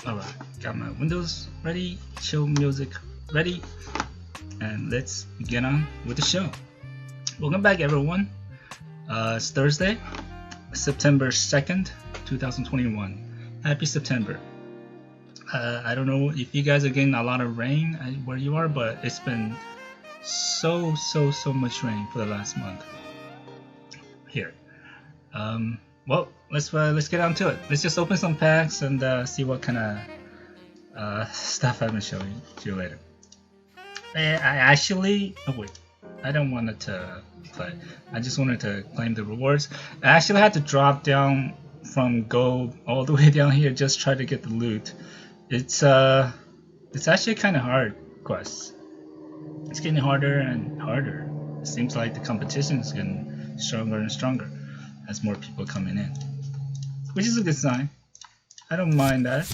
Alright, got my windows ready, chill music ready, and let's get on with the show. Welcome back, everyone. It's Thursday, September 2nd, 2021. Happy September. I don't know if you guys are getting a lot of rain where you are, but it's been so much rain for the last month here. Well, let's get on to it. Let's just open some packs and see what kind of stuff I'm gonna show you later. I actually, oh wait, I don't want it to play. I just wanted to claim the rewards. I actually had to drop down from gold all the way down here just try to get the loot. It's actually kind of hard quest. It's getting harder and harder. It seems like the competition is getting stronger and stronger as more people coming in, which is a good sign. I don't mind that.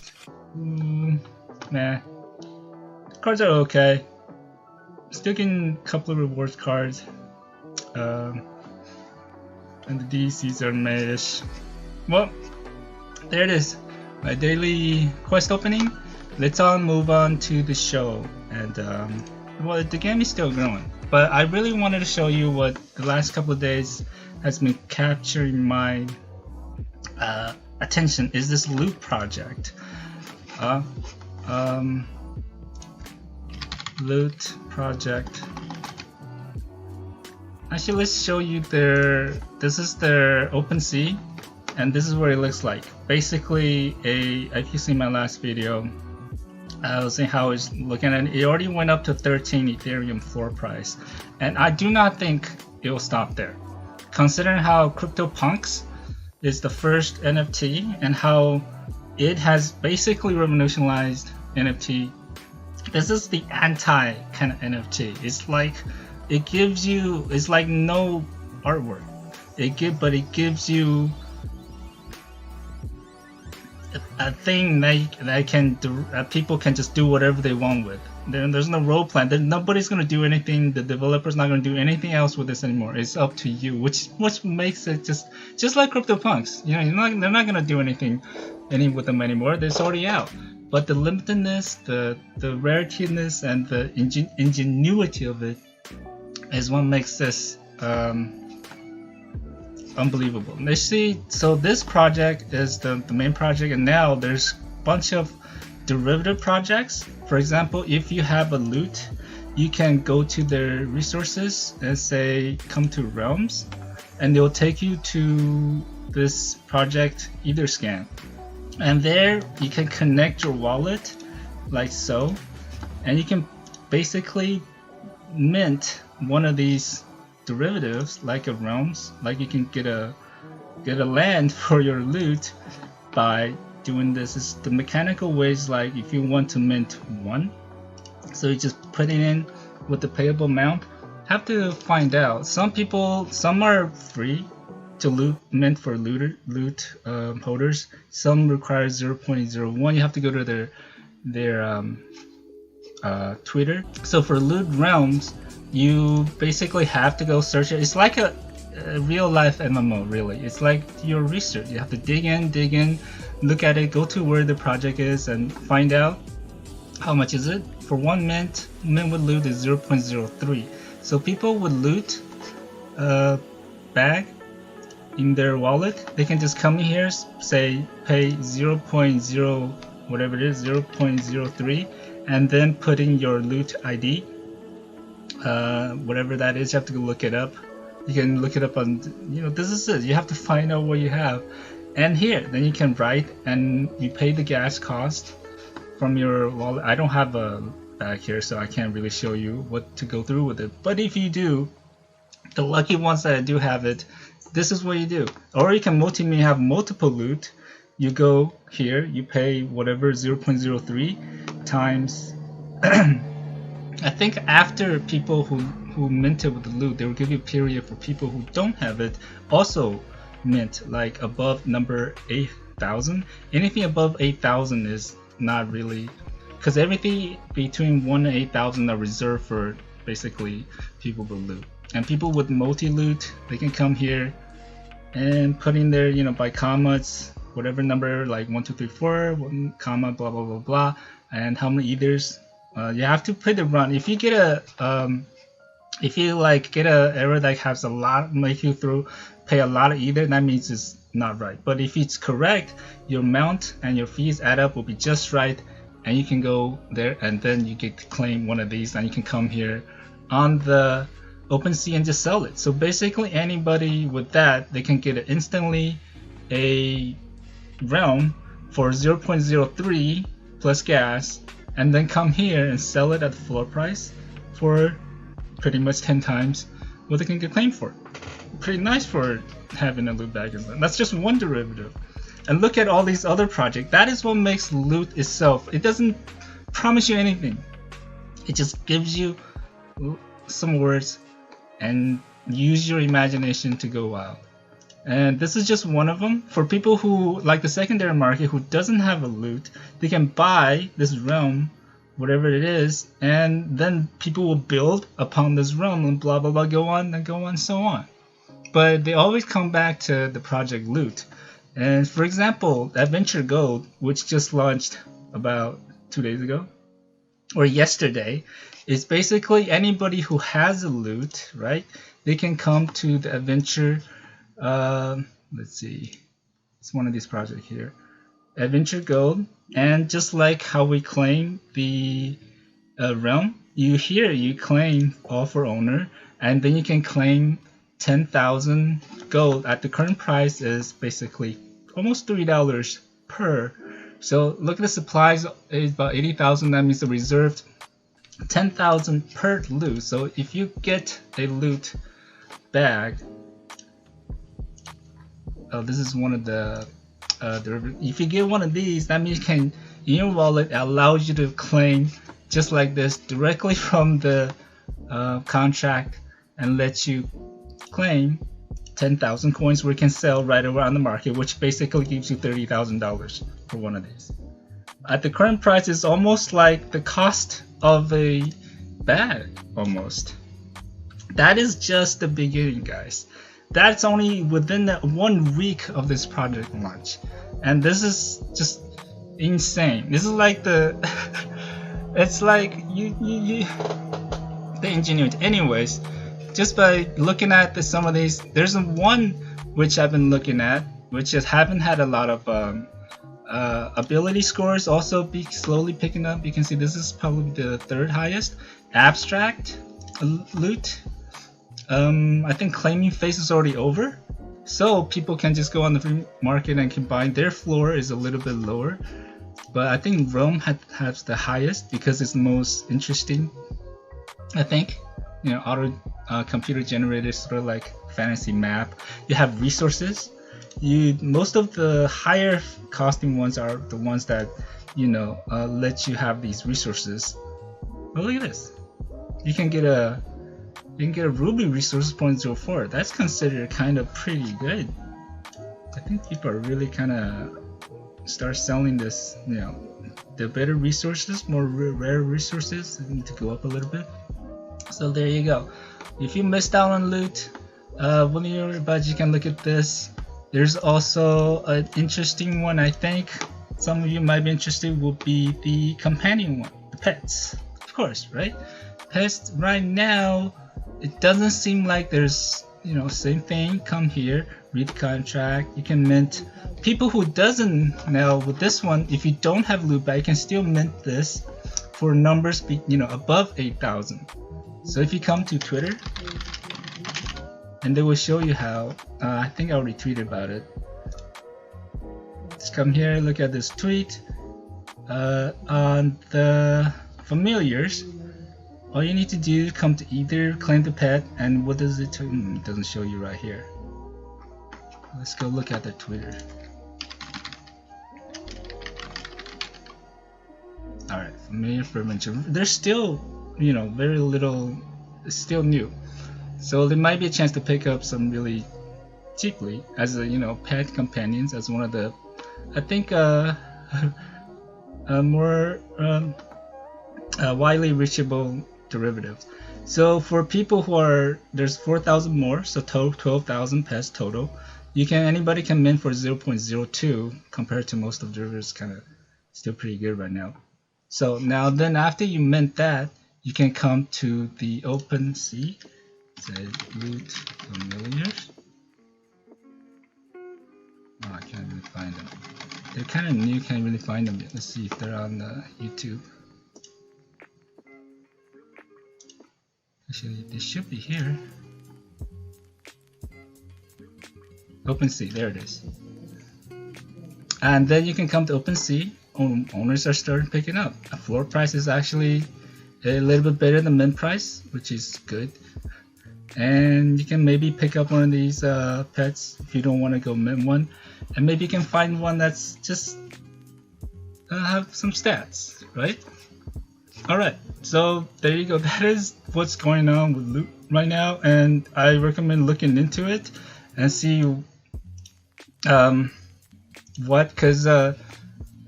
Nah, cards are okay. Still getting a couple of rewards cards, and the DCs are meh-ish. Well, there it is, my daily quest opening. Let's all move on to the show, and well, the game is still growing, but I really wanted to show you what the last couple of days has been capturing my attention is this loot project. Loot project. Actually, let's show you this is their OpenSea, and this is what it looks like. Basically, if you see my last video, I was saying how it's looking at it. It already went up to 13 Ethereum floor price, and I do not think it will stop there. Considering how CryptoPunks is the first NFT and how it has basically revolutionized NFT, this is the anti kind of NFT. It's like it's like no artwork. But it gives you a thing that can do, people can just do whatever they want with. There's no role plan. Nobody's gonna do anything. The developer's not gonna do anything else with this anymore. It's up to you, which makes it just like CryptoPunks. You know, they're not gonna do anything with them anymore. It's already out. But the limitedness, the rarityness, and the ingenuity of it is what makes this unbelievable. Let's see. So this project is the main project, and now there's a bunch of derivative projects. For example, if you have a loot, you can go to their resources and say come to realms, and they'll take you to this project Etherscan, and there you can connect your wallet like so, and you can basically mint one of these derivatives like a realms. Like you can get a land for your loot by doing this. Is the mechanical ways, like if you want to mint one, so you just put it in with the payable amount. Have to find out. Some are free to mint for loot holders. Some require 0.01. You have to go to their Twitter. So for loot realms, you basically have to go search it. It's like a real life MMO, really. It's like your research. You have to dig in, look at it, go to where the project is, and find out how much is it. For one mint with loot is 0.03. So people with loot bag in their wallet, they can just come in here, say pay 0.0 whatever it is, 0.03, and then put in your loot ID, whatever that is. You have to go look it up. You can look it up on, this is it. You have to find out what you have, and here then you can write, and you pay the gas cost from your wallet. I don't have a bag here, so I can't really show you what to go through with it, but if you do, the lucky ones that do have it, this is what you do. Or you can have multiple loot. You go here, you pay whatever 0.03 times I think after people who minted with the loot, they will give you a period for people who don't have it also mint, like above number 8,000. Anything above 8,000 is not really, because everything between 1 and 8,000 are reserved for basically people with loot. And people with multi-loot, they can come here and put in their, by commas, whatever number, like 1 2 3 4 1, comma blah blah blah blah, and how many ethers. You have to put the run. If you get a get a error that has a lot, make you pay a lot of ether, that means it's not right. But if it's correct, your amount and your fees add up will be just right, and you can go there and then you get to claim one of these, and you can come here on the OpenSea and just sell it. So basically anybody with that, they can get it instantly a realm for 0.03 plus gas, and then come here and sell it at the floor price for pretty much 10 times what they can get claimed for. Pretty nice for having a loot bag. That's just one derivative. And look at all these other projects. That is what makes loot itself. It doesn't promise you anything. It just gives you some words and use your imagination to go wild. And this is just one of them. For people who like the secondary market who doesn't have a loot, they can buy this realm, whatever it is, and then people will build upon this realm and blah blah blah, go on and go on, so on. But they always come back to the project loot. And for example, Adventure Gold, which just launched about 2 days ago or yesterday, is basically anybody who has a loot, right? They can come to the Adventure. Let's see, it's one of these projects here, Adventure Gold, and just like how we claim the realm, you claim all for owner, and then you can claim 10,000 gold. At the current price is basically almost $3 per. So look at the supplies is about 80,000. That means the reserved 10,000 per loot. So if you get a loot bag, this is one of the if you get one of these, that means you can, in your wallet, it allows you to claim just like this directly from the contract, and let you claim 10,000 coins where you can sell right over on the market, which basically gives you $30,000 for one of these. At the current price, it's almost like the cost of a bag almost. That is just the beginning, guys. That's only within the 1 week of this project launch, and this is just insane. This is like the it's like the ingenuity. Anyways, just by looking at some of these, there's one which I've been looking at, which just haven't had a lot of ability scores, also slowly picking up. You can see this is probably the 3rd highest. Abstract loot. I think claiming phase is already over, so people can just go on the free market and combine. Their floor is a little bit lower, but I think Rome has the highest because it's the most interesting. I think, you know, auto computer generated, sort of like fantasy map. You have resources. Most of the higher costing ones are the ones that, you know, let you have these resources. But look at this. You can get a Ruby resource 0.04. That's considered kind of pretty good. I think people are really kind of start selling this. You know, the better resources, more rare resources, need to go up a little bit. So there you go. If you missed out on loot, when you're about, you can look at this. There's also an interesting one. I think some of you might be interested. Will be the companion one, the pets, of course, right? Pets right now. It doesn't seem like there's, you know, same thing. Come here, read the contract. You can mint. People who doesn't know with this one, if you don't have loot bag, you can still mint this for numbers, you know, above 8,000. So if you come to Twitter, and they will show you how. I think I'll retweet about it. Just come here, look at this tweet on the familiars. All you need to do is come to either claim the pet, and what does it do? It doesn't show you right here. Let's go look at the Twitter. Alright, familiar furniture. There's still, you know, very little, it's still new. So there might be a chance to pick up some really cheaply as a, you know, pet companions, as one of the, I think, more widely reachable derivatives. So for people who are, there's 4,000 more, so total 12,000 pets total. Anybody can mint for 0.02 compared to most observers, kind of still pretty good right now. So now then after you mint that, you can come to the OpenSea, say loot the millionaires. Oh, I can't really find them. They're kind of new, can't really find them yet. Let's see if they're on YouTube. Actually, they should be here. OpenSea, there it is. And then you can come to OpenSea. Owners are starting picking up. A floor price is actually a little bit better than mint price, which is good. And you can maybe pick up one of these pets if you don't want to go mint one. And maybe you can find one that's just have some stats, right? Alright, so there you go. That is what's going on with loot right now, and I recommend looking into it and see because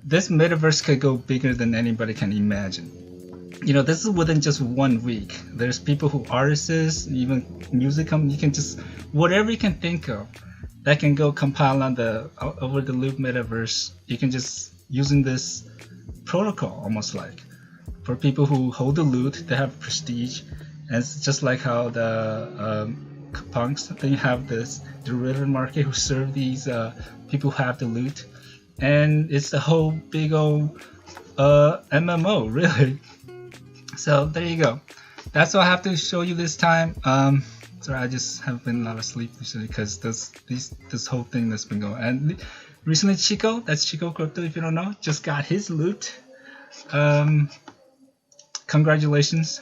this metaverse could go bigger than anybody can imagine. You know, this is within just 1 week. There's people who artists, even music companies, you can just whatever you can think of that can go compile on the over the loop metaverse. You can just using this protocol almost like. For people who hold the loot, they have prestige, and it's just like how the punks, they have this derivative market who serve these people who have the loot, and it's the whole big old MMO, really. So there you go. That's all I have to show you this time. Sorry, I just have been a lot of sleep recently because this whole thing that's been going. And recently, Chico, that's Chico Crypto, if you don't know, just got his loot. Congratulations,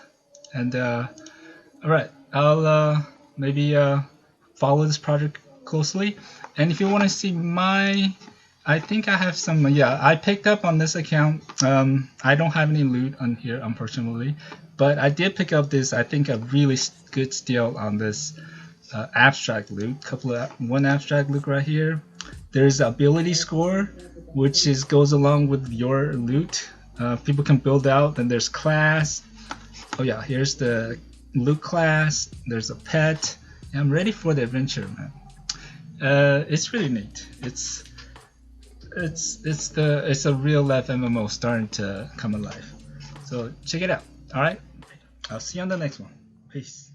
and alright, I'll maybe follow this project closely, and if you want to see I think I have some, I picked up on this account. I don't have any loot on here, unfortunately, but I did pick up this, I think, a really good steal on this abstract loot. One abstract loot right here. There's ability score, which goes along with your loot. People can build out. Then there's class. Oh yeah, here's the loot class. There's a pet. I'm ready for the adventure, man. It's really neat. It's a real life MMO starting to come alive. So check it out. All right, I'll see you on the next one. Peace.